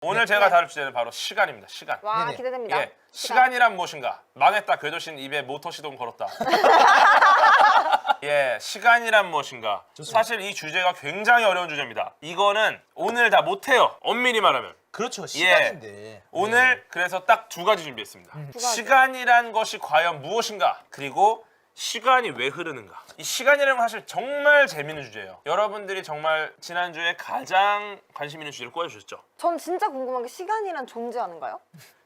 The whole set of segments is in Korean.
오늘 제가 다룰 주제는 바로 시간입니다. 시간. 와, 네네. 기대됩니다. 예, 시간이란 무엇인가? 망했다 궤도신 입에 모터 시동 걸었다. 예, 시간이란 무엇인가? 좋습니다. 사실 이 주제가 굉장히 어려운 주제입니다. 이거는 오늘 다 못해요. 엄밀히 말하면. 그렇죠. 시간인데. 오늘 그래서 딱 두 가지 준비했습니다. 두 가지. 시간이란 것이 과연 무엇인가? 그리고 시간이 왜 흐르는가? 이 시간이라는 건 사실 정말 재밌는 주제예요. 여러분들이 정말 지난주에 가장 관심 있는 주제를 꽂아주셨죠? 전 진짜 궁금한 게 시간이란 존재하는가요?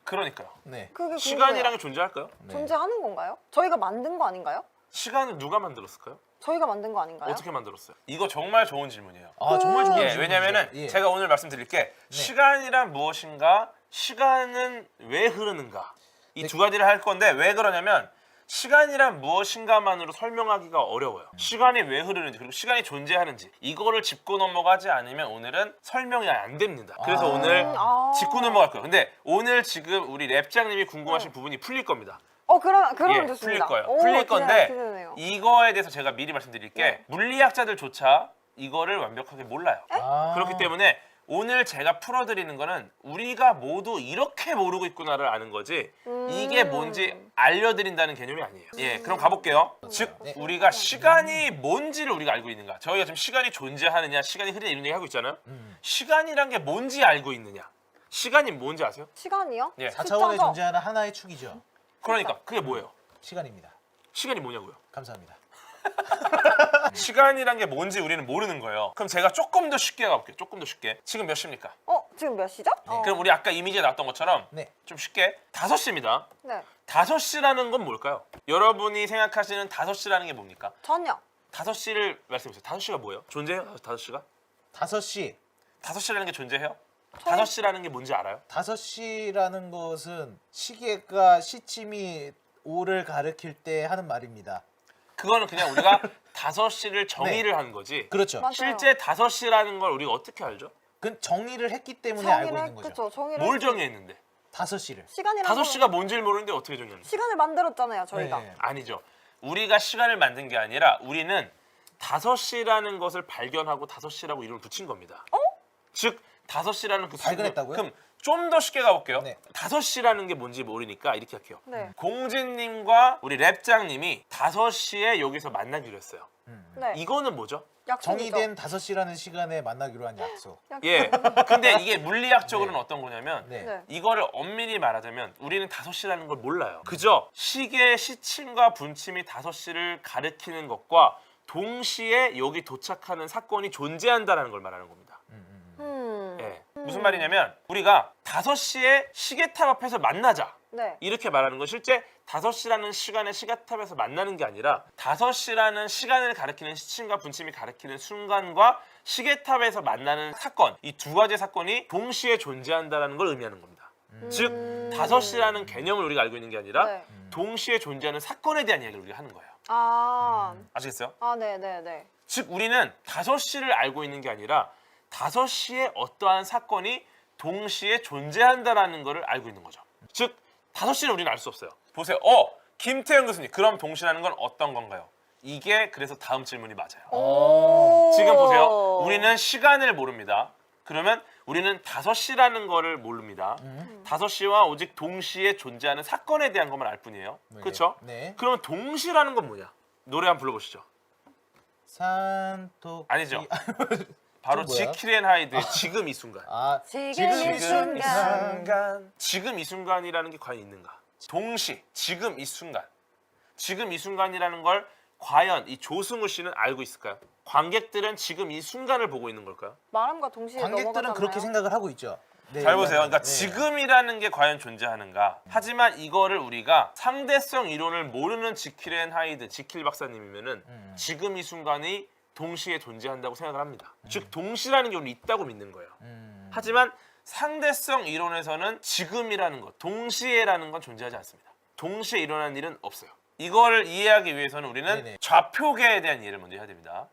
그러니까요. 네. 그게 시간이란 게 존재할까요? 네. 존재하는 건가요? 저희가 만든 거 아닌가요? 시간을 누가 만들었을까요? 저희가 만든 거 아닌가요? 어떻게 만들었어요? 이거 정말 좋은 질문이에요. 아, 정말 좋은 예, 질문이죠. 왜냐면은 예. 제가 오늘 말씀드릴 게 시간이란 무엇인가, 시간은 왜 흐르는가 이 두 가지를 할 건데 왜 그러냐면 시간이란 무엇인가만으로 설명하기가 어려워요. 시간이 왜 흐르는지 그리고 시간이 존재하는지 이거를 짚고 넘어가지 않으면 오늘은 설명이 안 됩니다. 그래서 오늘 짚고 넘어갈 거예요. 근데 오늘 지금 우리 랩장님이 궁금하신 부분이 풀릴 겁니다. 그러면 예, 좋습니다. 풀릴 거예요. 오, 풀릴 건데 기대되네요. 이거에 대해서 제가 미리 말씀드릴 게 네. 물리학자들조차 이거를 완벽하게 몰라요. 아. 그렇기 때문에 오늘 제가 풀어드리는 거는 우리가 모두 이렇게 모르고 있구나를 아는 거지 이게 뭔지 알려드린다는 개념이 아니에요. 예, 그럼 가볼게요. 즉 네. 우리가 시간이 뭔지를 우리가 알고 있는가. 저희가 지금 시간이 존재하느냐 시간이 흐르냐 이런 얘기 하고 있잖아요. 시간이란 게 뭔지 알고 있느냐. 시간이 뭔지 아세요? 시간이요? 예. 4차원에 숫자죠? 존재하는 하나의 축이죠. 그러니까 그게 뭐예요? 시간입니다. 시간이 뭐냐고요? 감사합니다. 시간이란 게 뭔지 우리는 모르는 거예요. 그럼 제가 조금 더 쉽게 가볼게요. 조금 더 쉽게. 지금 몇 시입니까? 지금 몇 시죠? 그럼 우리 아까 이미지에 나왔던 것처럼 네. 좀 쉽게 5시입니다. 네. 5시라는 건 뭘까요? 여러분이 생각하시는 5시라는 게 뭡니까? 전혀. 5시를 말씀해 주세요. 5시가 뭐예요? 존재해요? 5시가? 5시. 5시라는 게 존재해요? 5시라는 게 뭔지 알아요? 5시라는 것은 시계가 시침이 5를 가리킬 때 하는 말입니다. 그거는 그냥 우리가 5시를 정의를 한 거지. 그렇죠. 맞아요. 실제 5시라는 걸 우리가 어떻게 알죠? 그 정의를 했기 때문에 알고 있는 거죠. 그쵸, 정의를 뭘 했지. 정의했는데? 5시를. 시간이라는 5시가 뭔지를 모르는데 어떻게 정의했는데? 시간을 만들었잖아요, 저희가. 네. 아니죠. 우리가 시간을 만든 게 아니라 우리는 5시라는 것을 발견하고 5시라고 이름을 붙인 겁니다. 즉 5시라는 그 발견했다고요? 그럼 좀 더 쉽게 가볼게요. 네. 5시라는 게 뭔지 모르니까 이렇게 할게요. 네. 공진님과 우리 랩장님이 5시에 여기서 만나기로 했어요. 네. 이거는 뭐죠? 약속이죠. 정의된 5시라는 시간에 만나기로 한 약속. 예. 근데 이게 물리학적으로는 어떤 거냐면 네. 네. 이거를 엄밀히 말하자면 우리는 5시라는 걸 몰라요. 그저 시계의 시침과 분침이 5시를 가리키는 것과 동시에 여기 도착하는 사건이 존재한다는 걸 말하는 겁니다. 예. 무슨 말이냐면 우리가 5시에 시계탑 앞에서 만나자. 네. 이렇게 말하는 건 실제 5시라는 시간에 시계탑에서 만나는 게 아니라 5시라는 시간을 가리키는 시침과 분침이 가리키는 순간과 시계탑에서 만나는 사건 이 두 가지 사건이 동시에 존재한다는 걸 의미하는 겁니다. 즉 5시라는 개념을 우리가 알고 있는 게 아니라 네. 동시에 존재하는 사건에 대한 이야기를 우리가 하는 거예요. 아시겠어요? 네네네. 즉 우리는 5시를 알고 있는 게 아니라 5시에 어떠한 사건이 동시에 존재한다라는 것을 알고 있는 거죠. 즉 5시는 우리는 알 수 없어요. 보세요. 김태형 교수님. 그럼 동시라는 건 어떤 건가요? 이게 그래서 다음 질문이 맞아요. 지금 보세요. 우리는 시간을 모릅니다. 그러면 우리는 5시라는 거를 모릅니다. 5시와 오직 동시에 존재하는 사건에 대한 것만 알 뿐이에요. 네. 그렇죠? 네. 그러면 동시라는 건 뭐냐? 노래 한번 불러보시죠. 산토끼. 아니죠. 바로 뭐야? 지킬 앤 하이드의 지금 이 순간. 지금 이 지금 이 순간. 순간. 지금 이 순간이라는 게 과연 있는가? 동시, 지금 이 순간. 지금 이 순간이라는 걸 과연 이 조승우 씨는 알고 있을까요? 관객들은 지금 이 순간을 보고 있는 걸까요? 말함과 동시에 관객들은 넘어가잖아요. 그렇게 생각을 하고 있죠. 네, 잘 보세요. 그러니까 네. 지금이라는 게 과연 존재하는가? 하지만 이거를 우리가 상대성 이론을 모르는 지킬 앤 하이드, 지킬 박사님이면은 지금 이 순간이 동시에 존재한다고 생각을 합니다. 즉 동시라는 게 우리 있다고 믿는 거예요. 하지만 상대성 이론에서는 지금이라는 것, 동시에라는 건 존재하지 않습니다. 동시에 일어나는 일은 없어요. 이걸 이해하기 위해서는 우리는 네네. 좌표계에 대한 이해를 먼저 해야 됩니다.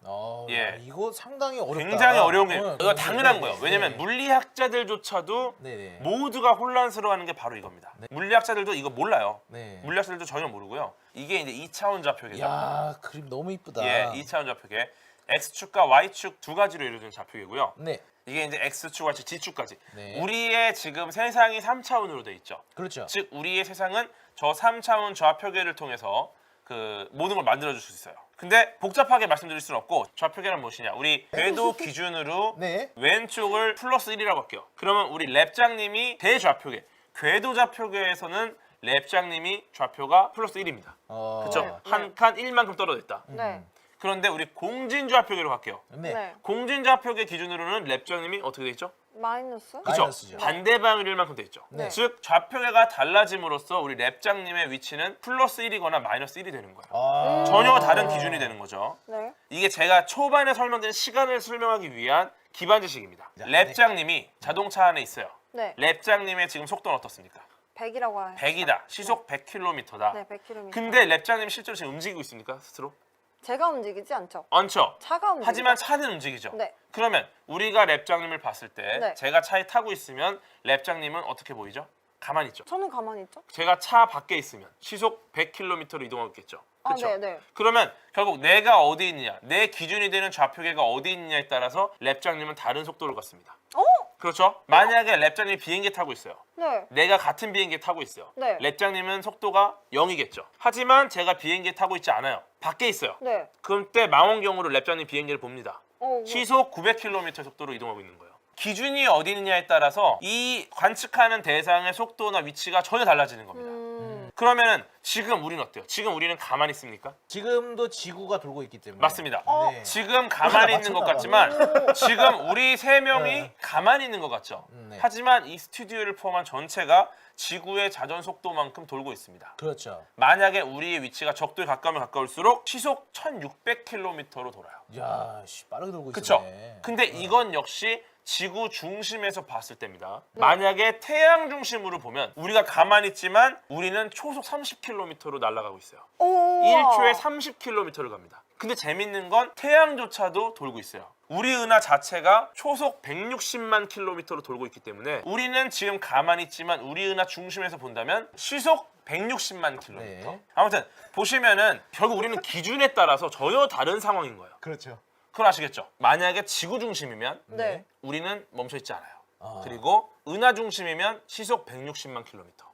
예. 예. 이거 상당히 어렵다. 굉장히 어려운 게 이거 당연한 네, 거예요. 네, 왜냐면 네. 물리학자들조차도 네네. 모두가 혼란스러워하는 게 바로 이겁니다. 물리학자들도 이거 몰라요. 네. 물리학자들도 전혀 모르고요. 이게 이제 2차원 좌표계다. 야, 그림 너무 이쁘다. 예, 2차원 좌표계. X축과 Y축 두 가지로 이루어진 좌표계고요. 네. 이게 이제 X축과 G축까지. 네. 우리의 지금 세상이 3차원으로 돼 있죠. 그렇죠. 즉 우리의 세상은 저 3차원 좌표계를 통해서 그 모든 걸 만들어 줄 수 있어요. 근데 복잡하게 말씀드릴 수는 없고 좌표계는 무엇이냐? 우리 궤도 기준으로 네. 왼쪽을 플러스 1이라고 할게요. 그러면 우리 랩장님이 대좌표계, 궤도 좌표계에서는 랩장님이 좌표가 플러스 1입니다. 그렇죠? 네. 한 칸 1만큼 떨어져 있다. 네. 그런데 우리 공진좌표계로 갈게요. 네. 네. 공진좌표계 기준으로는 랩장님이 어떻게 돼 있죠? 마이너스? 그렇죠? 마이너스죠. 반대 방향일 1만큼 돼 있죠. 네. 즉 좌표계가 달라짐으로써 우리 랩장님의 위치는 플러스 1이거나 마이너스 1이 되는 거예요. 아. 전혀 다른 기준이 되는 거죠. 네. 이게 제가 초반에 설명드린 시간을 설명하기 위한 기반 지식입니다. 자, 랩장님이 자동차 안에 있어요. 네. 랩장님의 지금 속도는 어떻습니까? 100이라고 해요. 100이다. 시속 100km다. 네, 100km. 근데 랩장님이 실제로 지금 움직이고 있습니까? 스스로? 제가 움직이지 않죠. 않죠. 차가 움직이죠. 하지만 차는 움직이죠. 네. 그러면 우리가 랩장님을 봤을 때 네. 제가 차에 타고 있으면 랩장님은 어떻게 보이죠? 가만히 있죠. 저는 가만히 있죠. 제가 차 밖에 있으면 시속 100km로 이동하고 있겠죠. 아, 그렇죠? 네, 네. 그러면 결국 내가 어디 있느냐, 내 기준이 되는 좌표계가 어디 있느냐에 따라서 랩장님은 다른 속도를 갖습니다. 어? 그렇죠? 만약에 랩장님이 비행기 타고 있어요. 네. 내가 같은 비행기에 타고 있어요. 네. 랩장님은 속도가 0이겠죠. 하지만 제가 비행기에 타고 있지 않아요. 밖에 있어요. 네. 그때 망원경으로 랩장님 비행기를 봅니다. 뭐. 시속 900km 속도로 이동하고 있는 거예요. 기준이 어디 있느냐에 따라서 이 관측하는 대상의 속도나 위치가 전혀 달라지는 겁니다. 그러면은 지금 우리는 어때요? 지금 우리는 가만히 있습니까? 지금도 지구가 돌고 있기 때문에. 맞습니다. 네. 지금 가만히 있는 것 맞췄나 같지만 지금 우리 세 명이 네. 가만히 있는 것 같죠. 네. 하지만 이 스튜디오를 포함한 전체가 지구의 자전 속도만큼 돌고 있습니다. 그렇죠. 만약에 우리의 위치가 적도에 가까우면 가까울수록 시속 1600km로 돌아요. 야, 씨, 빠르게 돌고 그렇죠? 있네. 근데 이건 역시 지구 중심에서 봤을 때입니다. 만약에 태양 중심으로 보면 우리가 가만히 있지만 우리는 초속 30km로 날아가고 있어요. 오. 1초에 30km를 갑니다. 근데 재밌는 건 태양조차도 돌고 있어요. 우리 은하 자체가 초속 160만 킬로미터로 돌고 있기 때문에 우리는 지금 가만히 있지만 우리 은하 중심에서 본다면 시속 160만 킬로미터. 네. 아무튼 보시면은 결국 우리는 기준에 따라서 전혀 다른 상황인 거예요. 그렇죠. 그걸 아시겠죠? 만약에 지구 중심이면 네. 우리는 멈춰 있지 않아요. 아. 그리고 은하 중심이면 시속 160만 킬로미터.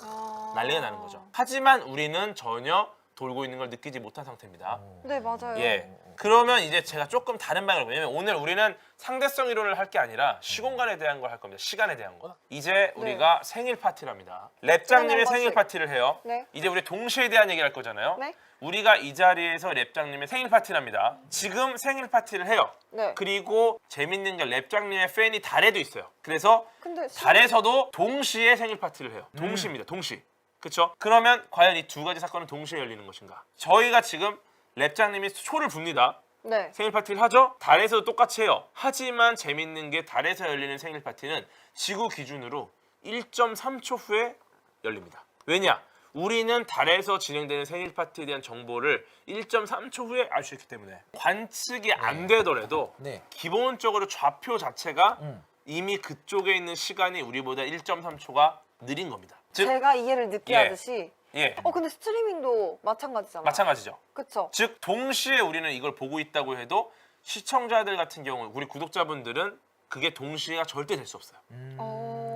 아. 난리가 나는 거죠. 하지만 우리는 전혀 돌고 있는 걸 느끼지 못한 상태입니다. 네, 맞아요. 예. 그러면 이제 제가 조금 다른 방향으로, 왜냐면 오늘 우리는 상대성 이론을 할 게 아니라 시공간에 대한 걸 할 겁니다. 시간에 대한 거. 이제 우리가 생일 파티를 합니다. 랩장님의 한 생일 번씩. 파티를 해요. 네. 이제 우리 동시에 대한 얘기를 할 거잖아요. 네. 우리가 이 자리에서 랩장님의 생일 파티를 합니다. 지금 생일 파티를 해요. 네. 그리고 재밌는 게 랩장님의 팬이 달에도 있어요. 그래서 근데 달에서도 동시에 생일 파티를 해요. 동시입니다. 동시. 그렇죠? 그러면 과연 이 두 가지 사건은 동시에 열리는 것인가? 저희가 지금 랩장님이 초를 붑니다. 네. 생일 파티를 하죠? 달에서도 똑같이 해요. 하지만 재밌는 게 달에서 열리는 생일 파티는 지구 기준으로 1.3초 후에 열립니다. 왜냐? 우리는 달에서 진행되는 생일 파티에 대한 정보를 1.3초 후에 알 수 있기 때문에 관측이 안 되더라도 네. 기본적으로 좌표 자체가 음. 이미 그쪽에 있는 시간이 우리보다 1.3초가 느린 겁니다. 즉, 제가 이해를 늦게 예. 하듯이. 예, 근데 스트리밍도 마찬가지잖아요. 마찬가지죠. 그쵸? 즉 동시에 우리는 이걸 보고 있다고 해도 시청자들 같은 경우 우리 구독자분들은 그게 동시에가 절대 될 수 없어요.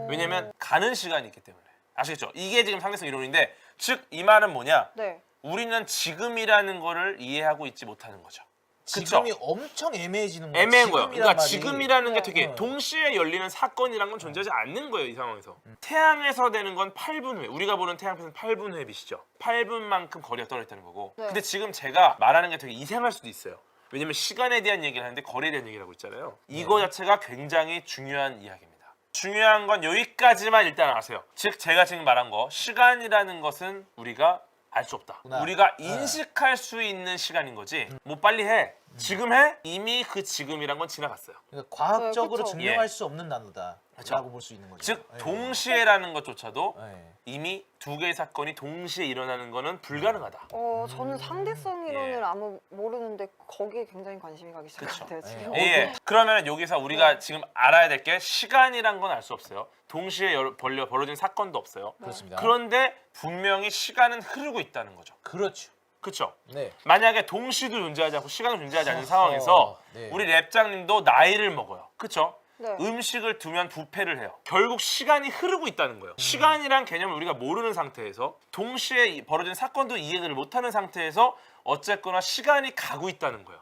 왜냐면 가는 시간이 있기 때문에. 아시겠죠? 이게 지금 상대성 이론인데 즉 이 말은 뭐냐? 네. 우리는 지금이라는 거를 이해하고 있지 못하는 거죠. 그쵸? 지금이 엄청 애매해지는 거예요. 애매한 거예요. 지금이란 그러니까 말이. 지금이라는 게 되게 네. 동시에 열리는 사건이란 건 존재하지 않는 거예요. 이 상황에서. 태양에서 되는 건 8분 후에. 우리가 보는 태양빛은 8분 후에 빛이죠. 8분만큼 거리가 떨어져 있다는 거고. 네. 근데 지금 제가 말하는 게 되게 이상할 수도 있어요. 왜냐면 시간에 대한 얘기를 하는데 거리에 대한 얘기를 하고 있잖아요. 이거 자체가 굉장히 중요한 이야기입니다. 중요한 건 여기까지만 일단 아세요. 즉 제가 지금 말한 거 시간이라는 것은 우리가 알 수 없다. 구나. 우리가 인식할 수 있는 시간인 거지. 뭐 빨리 해. 지금 해? 이미 그 지금이란 건 지나갔어요. 그러니까 과학적으로 그쵸. 증명할 예. 수 없는 단어다. 그쵸. 라고 볼 수 있는 거죠. 즉 예. 동시에라는 것조차도 예. 이미 두 개의 사건이 동시에 일어나는 거는 불가능하다. 저는 상대성 이론을 예. 아무 모르는데 거기에 굉장히 관심이 가기 시작했어요 지금. 예. 그러면 여기서 우리가 지금 알아야 될 게 시간이란 건 알 수 없어요. 동시에 벌어진 사건도 없어요. 그렇습니다. 그런데 분명히 시간은 흐르고 있다는 거죠. 그렇죠. 그렇죠? 네. 만약에 동시도 존재하지 않고 시간은 존재하지 않는 상황에서 네. 우리 랩장님도 나이를 먹어요. 그렇죠? 네. 음식을 두면 부패를 해요. 결국 시간이 흐르고 있다는 거예요. 시간이란 개념을 우리가 모르는 상태에서 동시에 벌어진 사건도 이해를 못하는 상태에서 어쨌거나 시간이 가고 있다는 거예요.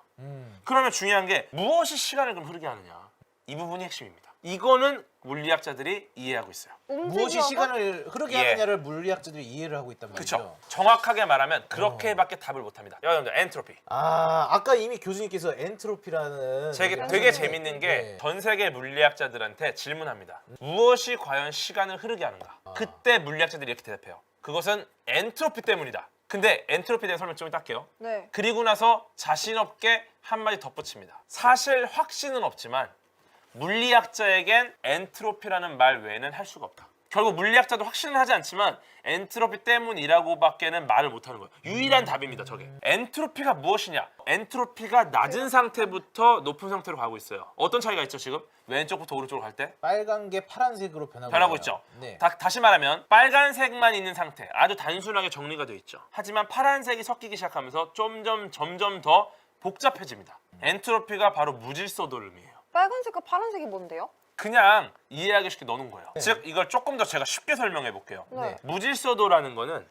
그러면 중요한 게 무엇이 시간을 그럼 흐르게 하느냐. 이 부분이 핵심입니다. 이거는 물리학자들이 이해하고 있어요. 무엇이 시간을 흐르게 예. 하느냐를 물리학자들이 이해를 하고 있단 말이죠. 그렇죠. 정확하게 말하면 그렇게밖에 답을 못합니다. 여러분들 엔트로피. 아까 이미 교수님께서 엔트로피라는 되게 얘기를 재밌는 게 네. 전 세계 물리학자들한테 질문합니다. 무엇이 과연 시간을 흐르게 하는가? 그때 물리학자들이 이렇게 대답해요. 그것은 엔트로피 때문이다. 근데 엔트로피에 대한 설명 좀 이따 할게요. 네. 그리고 나서 자신 없게 한마디 덧붙입니다. 사실 확신은 없지만 물리학자에겐 엔트로피라는 말 외에는 할 수가 없다. 결국 물리학자도 확신을 하지 않지만 엔트로피 때문이라고밖에는 말을 못하는 거예요. 유일한 답입니다. 저게. 엔트로피가 무엇이냐? 엔트로피가 낮은 상태부터 높은 상태로 가고 있어요. 어떤 차이가 있죠 지금? 왼쪽부터 오른쪽으로 갈 때? 빨간 게 파란색으로 변하고 변하고 있어요. 있죠. 네. 다시 말하면 빨간색만 있는 상태, 아주 단순하게 정리가 되어 있죠. 하지만 파란색이 섞이기 시작하면서 점점 더 복잡해집니다. 엔트로피가 바로 무질서도를 의미해요. 빨간색과 파란색이 뭔데요? 그냥 이해하기 쉽게 넣는 거예요. 네. 즉 이걸 조금 더 제가 쉽게 설명해 볼게요. 네. 무질서도라는 거는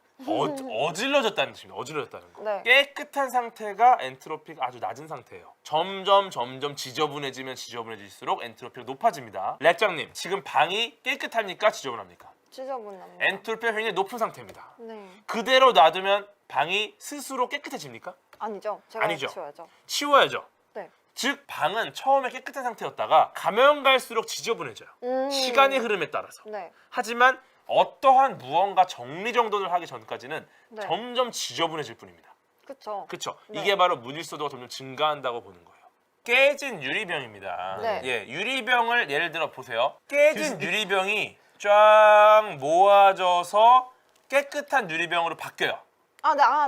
어질러졌다는 뜻입니다. 어질러졌다는 거. 네. 깨끗한 상태가 엔트로피가 아주 낮은 상태예요. 점점 지저분해지면 지저분해질수록 엔트로피가 높아집니다. 렉장님, 지금 방이 깨끗합니까? 지저분합니까? 지저분합니다. 엔트로피가 굉장히 높은 상태입니다. 네. 그대로 놔두면 방이 스스로 깨끗해집니까? 아니죠. 제가 아니죠. 치워야죠. 치워야죠. 네. 즉 방은 처음에 깨끗한 상태였다가 가면 갈수록 지저분해져요. 시간의 흐름에 따라서. 네. 하지만 어떠한 무언가 정리정돈을 하기 전까지는 네. 점점 지저분해질 뿐입니다. 그쵸. 그렇죠? 네. 이게 바로 무질서도가 점점 증가한다고 보는 거예요. 깨진 유리병입니다. 네. 예, 유리병을 예를 들어 보세요. 깨진 유리병이 쫙 모아져서 깨끗한 유리병으로 바뀌어요.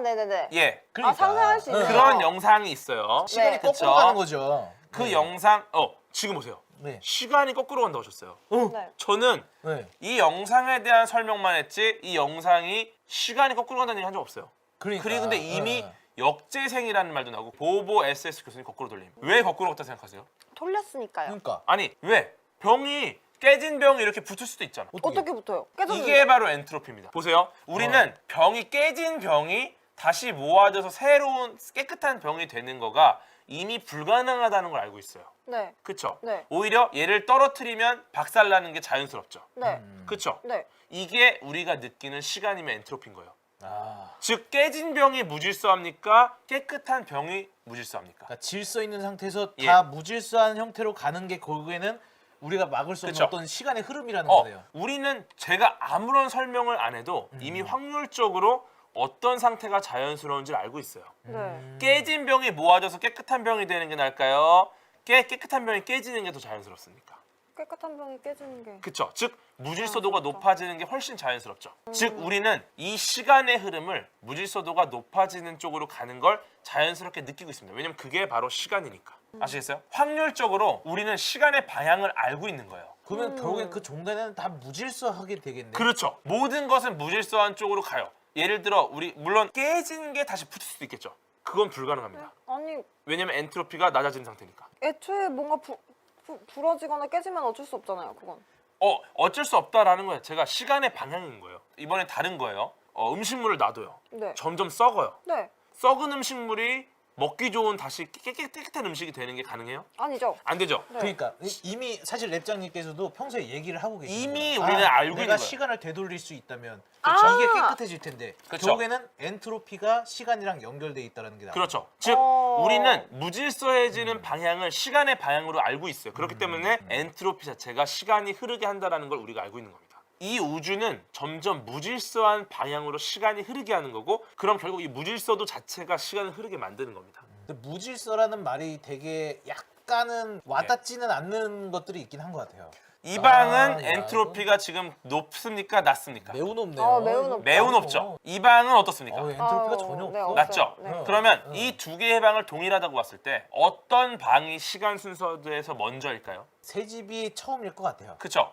네네네. 예, 그러니까. 상상할 수 있는 그런 영상이 있어요. 시간이 네. 거꾸로 그쵸? 가는 거죠. 그 네. 영상, 지금 보세요. 네. 시간이 거꾸로 간다고 하셨어요. 네. 저는 네. 이 영상에 대한 설명만 했지 이 영상이 시간이 거꾸로 간다는 얘기 한 적 없어요. 그러니까. 그리고 근데 이미 네. 역재생이라는 말도 나오고 보보 SS 교수님 거꾸로 돌림. 왜 거꾸로 갔다 생각하세요? 돌렸으니까요. 그러니까 아니 왜? 병이 깨진 병이 이렇게 붙을 수도 있잖아. 어떻게 붙어요? 깨졌는데. 이게 바로 엔트로피입니다. 보세요. 우리는 병이 깨진 병이 다시 모아져서 새로운 깨끗한 병이 되는 거가 이미 불가능하다는 걸 알고 있어요. 네. 그쵸? 네. 오히려 얘를 떨어뜨리면 박살나는 게 자연스럽죠. 네. 그쵸? 네. 이게 우리가 느끼는 시간이면 엔트로피인 거예요. 아, 즉 깨진 병이 무질서합니까? 깨끗한 병이 무질서합니까? 그러니까 질서 있는 상태에서 예. 다 무질서한 형태로 가는 게 결국에는 우리가 막을 수 없는 그쵸. 어떤 시간의 흐름이라는 거네요. 우리는 제가 아무런 설명을 안 해도 이미 확률적으로 어떤 상태가 자연스러운지를 알고 있어요. 네. 깨진 병이 모아져서 깨끗한 병이 되는 게 나을까요? 깨끗한 병이 깨지는 게 더 자연스럽습니까? 깨끗한 병이 깨지는 게. 그쵸? 즉 무질서도가 그렇죠. 높아지는 게 훨씬 자연스럽죠. 즉 우리는 이 시간의 흐름을 무질서도가 높아지는 쪽으로 가는 걸 자연스럽게 느끼고 있습니다. 왜냐면 그게 바로 시간이니까. 아시겠어요? 확률적으로 우리는 시간의 방향을 알고 있는 거예요. 그러면 결국엔 그 종단에는 다 무질서하게 되겠네. 그렇죠. 모든 것은 무질서한 쪽으로 가요. 예를 들어 우리 물론 깨진 게 다시 붙을 수도 있겠죠. 그건 불가능합니다. 아니 왜냐면 엔트로피가 낮아진 상태니까. 애초에 뭔가 부러지거나 깨지면 어쩔 수 없잖아요. 그건. 어쩔 수 없다라는 거예요. 제가 시간의 방향인 거예요. 이번엔 다른 거예요. 음식물을 놔둬요. 네. 점점 썩어요. 네. 썩은 음식물이 먹기 좋은 다시 깨끗한 음식이 되는 게 가능해요? 아니죠. 안 되죠. 네. 그러니까 이미 사실 랩장님께서도 평소에 얘기를 하고 계시는 이미 거예요. 우리는 알고 있는 내가 거예요. 시간을 되돌릴 수 있다면 그쵸. 이게 깨끗해질 텐데 그쵸. 결국에는 엔트로피가 시간이랑 연결돼 있다는 게 나와요. 그렇죠. 즉 우리는 무질서해지는 방향을 시간의 방향으로 알고 있어요. 그렇기 때문에 엔트로피 자체가 시간이 흐르게 한다는 걸 우리가 알고 있는 겁니다. 이 우주는 점점 무질서한 방향으로 시간이 흐르게 하는 거고 그럼 결국 이 무질서도 자체가 시간을 흐르게 만드는 겁니다. 근데 무질서라는 말이 되게 약간은 와닿지는 않는 것들이 있긴 한 것 같아요. 이 방은 야, 엔트로피가 지금 높습니까? 낮습니까? 매우 높네요. 매우 높죠. 매우 높죠. 이 방은 어떻습니까? 엔트로피가 전혀 네, 없어. 낮죠? 네. 그러면 이 두 개의 방을 동일하다고 봤을 때 어떤 방이 시간 순서에서 먼저일까요? 새 집이 처음일 것 같아요. 그쵸?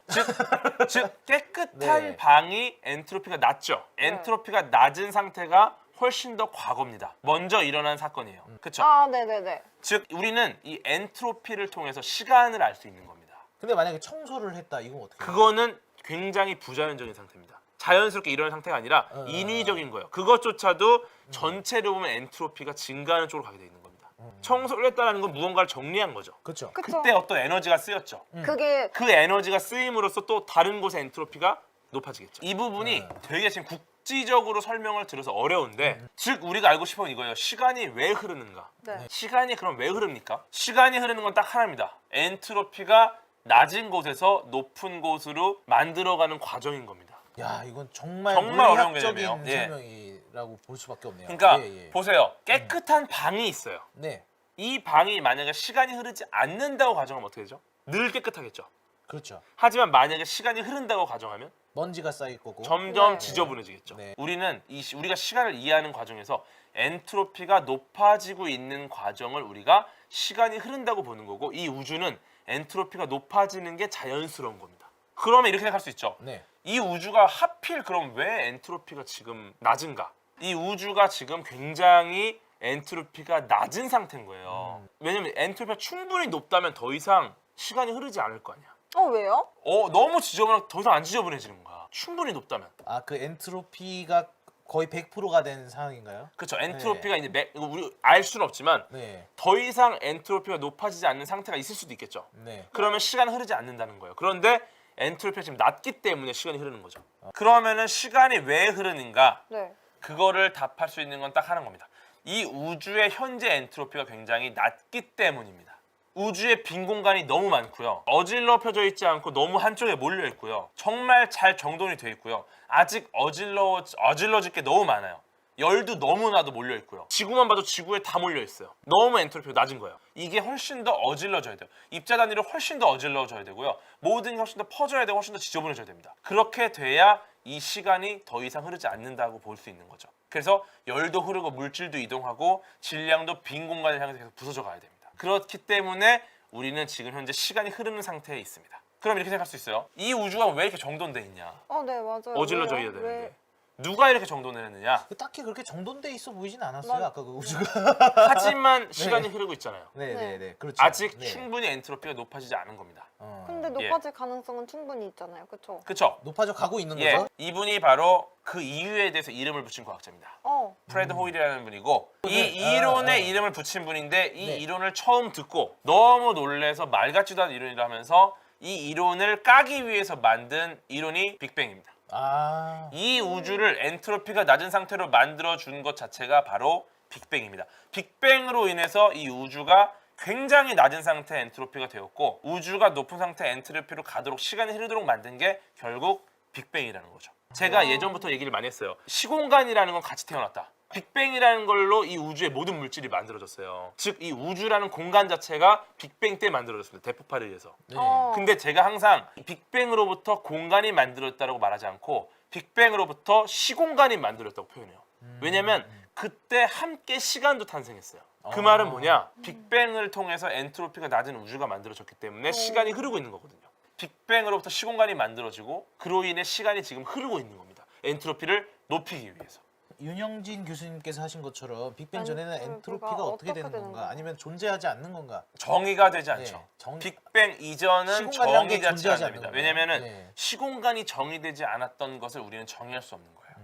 즉 깨끗한 네. 방이 엔트로피가 낮죠. 엔트로피가 낮은 상태가 훨씬 더 과거입니다. 먼저 일어난 사건이에요. 그쵸? 네네네. 즉 우리는 이 엔트로피를 통해서 시간을 알 수 있는 겁니다. 근데 만약에 청소를 했다 이건 어떻게 해요? 그거는 굉장히 부자연적인 상태입니다. 자연스럽게 일어나는 상태가 아니라 인위적인 거예요. 그것조차도 전체로 보면 엔트로피가 증가하는 쪽으로 가게 돼 있는 겁니다. 청소를 했다는 건 무언가를 정리한 거죠. 그렇죠. 그쵸. 그때 어떤 에너지가 쓰였죠. 그게 그 에너지가 쓰임으로써 또 다른 곳의 엔트로피가 높아지겠죠. 이 부분이 되게 지금 국지적으로 설명을 들어서 어려운데 즉 우리가 알고 싶은 건 이거예요. 시간이 왜 흐르는가? 네. 시간이 그럼 왜 흐릅니까? 시간이 흐르는 건 딱 하나입니다. 엔트로피가 낮은 곳에서 높은 곳으로 만들어가는 과정인 겁니다. 야 이건 정말 어려운 물리학적인 개념이에요. 예. 설명이라고 볼 수밖에 없네요. 그러니까 예, 예. 보세요. 깨끗한 방이 있어요. 네, 이 방이 만약에 시간이 흐르지 않는다고 가정하면 어떻게 되죠? 늘 깨끗하겠죠. 그렇죠. 하지만 만약에 시간이 흐른다고 가정하면 먼지가 쌓일 거고. 점점 네. 지저분해지겠죠. 네. 우리는 우리가 시간을 이해하는 과정에서 엔트로피가 높아지고 있는 과정을 우리가 시간이 흐른다고 보는 거고 이 우주는 엔트로피가 높아지는 게 자연스러운 겁니다. 그러면 이렇게 생각할 수 있죠. 네, 이 우주가 하필 그럼 왜 엔트로피가 지금 낮은가? 이 우주가 지금 굉장히 엔트로피가 낮은 상태인 거예요. 왜냐면 엔트로피가 충분히 높다면 더 이상 시간이 흐르지 않을 거 아니야. 왜요? 너무 지저분하면 더 이상 안 지저분해지는 거야. 충분히 높다면. 아 그 엔트로피가 거의 100%가 된 상황인가요? 그렇죠. 엔트로피가 이제 이거 우리 알 수는 없지만 네, 더 이상 엔트로피가 높아지지 않는 상태가 있을 수도 있겠죠. 네. 그러면 시간은 흐르지 않는다는 거예요. 그런데 엔트로피가 지금 낮기 때문에 시간이 흐르는 거죠. 그러면은 시간이 왜 흐르는가? 네. 그거를 답할 수 있는 건 딱 하나인 겁니다. 이 우주의 현재 엔트로피가 굉장히 낮기 때문입니다. 우주의 빈 공간이 너무 많고요. 어질러펴져 있지 않고 너무 한쪽에 몰려 있고요. 정말 잘 정돈이 돼 있고요. 아직 어질러질 게 너무 많아요. 열도 너무나도 몰려 있고요. 지구만 봐도 지구에 다 몰려 있어요. 너무 엔트로피가 낮은 거예요. 이게 훨씬 더 어질러져야 돼요. 입자 단위로 훨씬 더 어질러져야 되고요. 모든 게 훨씬 더 퍼져야 되고 훨씬 더 지저분해져야 됩니다. 그렇게 돼야 이 시간이 더 이상 흐르지 않는다고 볼 수 있는 거죠. 그래서 열도 흐르고 물질도 이동하고 질량도 빈 공간을 향해서 계속 부서져 가야 됩니다. 그렇기 때문에 우리는 지금 현재 시간이 흐르는 상태에 있습니다. 그럼 이렇게 생각할 수 있어요. 이 우주가 왜 이렇게 정돈돼 있냐? 네 맞아요. 어질러져 왜요? 있어야 되는데. 누가 이렇게 정돈을 했느냐? 딱히 그렇게 정돈돼 있어 보이진 않았어요. 아까 그 우주가. 하지만 시간이 흐르고 있잖아요. 네, 네. 네, 네. 그렇죠. 아직 네. 충분히 엔트로피가 높아지지 않은 겁니다. 근데 높아질 가능성은 충분히 있잖아요. 그렇죠? 그쵸? 높아져 가고 있는 예, 거죠? 이분이 바로 그 이유에 대해서 이름을 붙인 과학자입니다. 프레드 호일이라는 분이고 이 네. 이론에 이름을 붙인 분인데 이 네. 이론을 처음 듣고 너무 놀래서 말 같지도 않은 이론이라 하면서 이 이론을 까기 위해서 만든 이론이 빅뱅입니다. 아, 이 우주를 엔트로피가 낮은 상태로 만들어 준 것 자체가 바로 빅뱅입니다. 빅뱅으로 인해서 이 우주가 굉장히 낮은 상태의 엔트로피가 되었고 우주가 높은 상태의 엔트로피로 가도록 시간이 흐르도록 만든 게 결국 빅뱅이라는 거죠. 제가 예전부터 얘기를 많이 했어요. 시공간이라는 건 같이 태어났다. 빅뱅이라는 걸로 이 우주의 모든 물질이 만들어졌어요. 즉 이 우주라는 공간 자체가 빅뱅 때 만들어졌습니다. 대폭발에 의해서. 네. 근데 제가 항상 빅뱅으로부터 공간이 만들어졌다고 말하지 않고 빅뱅으로부터 시공간이 만들어졌다고 표현해요. 왜냐면 그때 함께 시간도 탄생했어요. 그 말은 뭐냐? 빅뱅을 통해서 엔트로피가 낮은 우주가 만들어졌기 때문에 시간이 흐르고 있는 거거든요. 빅뱅으로부터 시공간이 만들어지고 그로 인해 시간이 지금 흐르고 있는 겁니다. 엔트로피를 높이기 위해서. 윤영진 교수님께서 하신 것처럼 빅뱅 아니, 전에는 그거가 엔트로피가 어떻게 되는 되는 건가? 거야? 아니면 존재하지 않는 건가? 정의가 되지 않죠. 네, 정- 빅뱅 이전은 시공간이라는 게 정의되지 존재하지 않습니다. 않는 왜냐면은 거예요. 네. 시공간이 정의되지 않았던 것을 우리는 정의할 수 없는 거예요.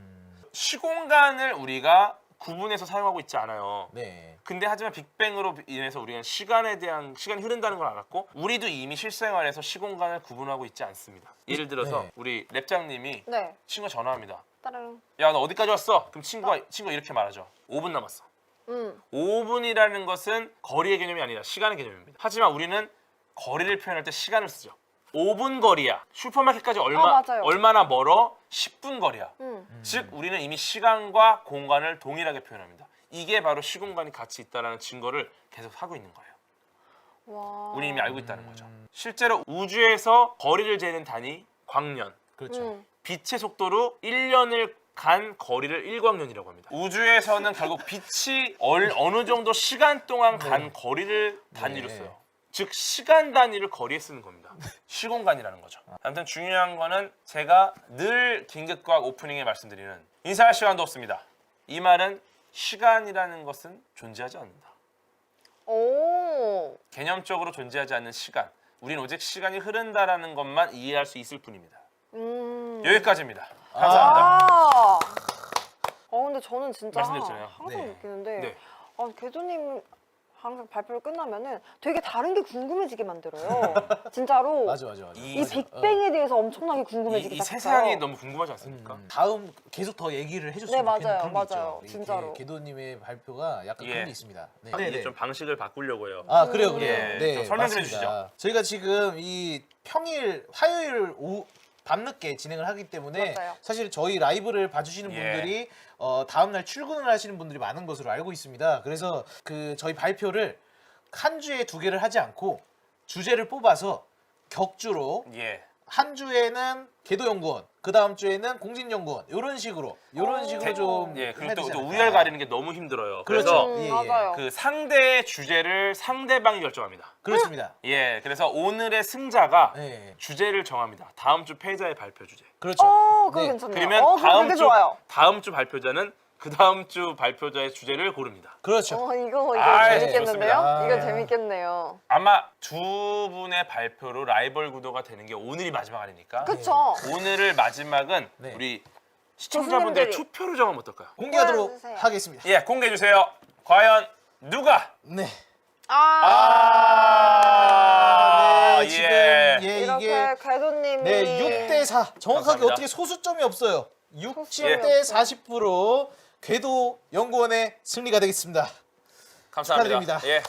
시공간을 우리가 구분해서 사용하고 있지 않아요. 네. 근데 하지만 빅뱅으로 인해서 우리는 시간에 대한 시간이 흐른다는 걸 알았고 우리도 이미 실생활에서 시공간을 구분하고 있지 않습니다. 예를 들어서 네. 우리 랩장님이 네. 친구가 전화합니다. 따르릉. 야, 너 어디까지 왔어? 그럼 친구가 이렇게 말하죠. 5분 남았어. 5분이라는 것은 거리의 개념이 아니라 시간의 개념입니다. 하지만 우리는 거리를 표현할 때 시간을 쓰죠. 5분 거리야. 슈퍼마켓까지 맞아요. 얼마나 멀어? 10분 거리야. 음. 즉 우리는 이미 시간과 공간을 동일하게 표현합니다. 이게 바로 시공간이 같이 있다는 증거를 계속 하고 있는 거예요. 와. 우리 이미 알고 있다는 거죠. 실제로 우주에서 거리를 재는 단위 광년. 그렇죠. 빛의 속도로 1년을 간 거리를 일광년이라고 합니다. 우주에서는 결국 빛이 어느 정도 시간 동안 간 거리를 단위로 네. 써요. 즉 시간 단위를 거리에 쓰는 겁니다. 시공간이라는 거죠. 아무튼 중요한 거는 제가 늘 긴급과학 오프닝에 말씀드리는 인사할 시간도 없습니다. 이 말은 시간이라는 것은 존재하지 않는다. 오. 개념적으로 존재하지 않는 시간. 우린 오직 시간이 흐른다라는 것만 이해할 수 있을 뿐입니다. 여기까지입니다. 아. 감사합니다. 근데 저는 진짜 말씀드렸잖아요. 항상 네. 느끼는데 네. 궤도님 항상 발표를 끝나면은 되게 다른 게 궁금해지게 만들어요. 진짜로. 맞아. 이 빅뱅에 대해서 엄청나게 궁금해지게 이 시작했어요. 세상이 너무 궁금하지 않습니까? 다음 계속 더 얘기를 해줬으면 네, 좋겠는 맞아요, 그런 게 있죠. 맞아요. 이게 진짜로. 궤도님의 발표가 약간 예. 그런 게 있습니다. 네. 이제 좀 방식을 바꾸려고요. 아 그래요. 예, 네, 좀 설명드려 맞습니다. 저희가 지금 이 평일 화요일 오후 밤늦게 진행을 하기 때문에 맞아요. 사실 저희 라이브를 봐주시는 예. 분들이 다음 날 출근을 하시는 분들이 많은 것으로 알고 있습니다. 그래서 그 저희 발표를 한 주에 2개를 하지 않고 주제를 뽑아서 격주로 예. 한 주에는 궤도연구원, 그 다음 주에는 공진연구원 이런 식으로 좀 예, 해야 그리고 또 되지 않을까. 우열 가리는 게 너무 힘들어요. 그렇죠. 그래서 예, 예. 맞아요. 그 상대의 주제를 상대방이 결정합니다. 그렇습니다. 예, 그래서 오늘의 승자가 네, 주제를 정합니다. 다음 주 패자의 발표 주제. 그렇죠. 그거 네. 괜찮네요. 그러면 그거 되게 좋아요. 다음 주 발표자는 그 다음 주 발표자의 주제를 고릅니다. 그렇죠. 이거 아이, 재밌겠는데요? 좋습니다. 이거 재밌겠네요. 아마 두 분의 발표로 라이벌 구도가 되는 게 오늘이 마지막 아닙니까? 그쵸? 오늘의 마지막은 네. 우리 시청자분들의 교수님들이- 투표로 정하면 어떨까요? 공개하도록 보여주세요. 하겠습니다. 예, 공개해 주세요. 과연 누가? 네. 네, 지금 예. 이렇게 이게 궤도님이 네, 6대 4. 정확하게 감사합니다. 어떻게 소수점이 없어요. 60대 없어요. 40% 궤도 연구원의 승리가 되겠습니다. 감사합니다. 축하드립니다. 예.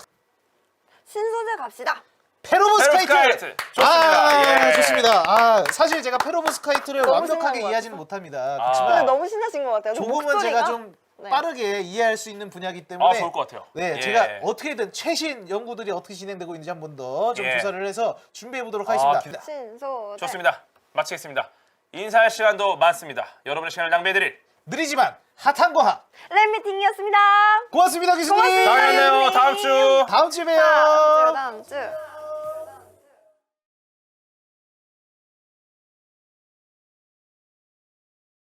신소재 갑시다. 페로브스카이트. 페로브스카이트. 좋습니다. 예. 좋습니다. 사실 제가 페로브스카이트를 너무 완벽하게 신나는 이해하지는 것 못합니다. 아. 그렇지만 근데 너무 신나신 것 같아요. 조금은 제가 좀 네. 빠르게 이해할 수 있는 분야이기 때문에 좋을 것 같아요. 네, 예. 제가 어떻게든 최신 연구들이 어떻게 진행되고 있는지 한 번 더 좀 예. 조사를 해서 준비해 보도록 하겠습니다. 신소재. 좋습니다. 마치겠습니다. 인사할 시간도 많습니다. 여러분의 시간을 낭비해드릴 느리지만 핫한 과학 랩미팅이었습니다. 고맙습니다, 교수님. 고맙습니다. 다음에 봬요. 다음 주. 다음 주에 봬요. 다음 주.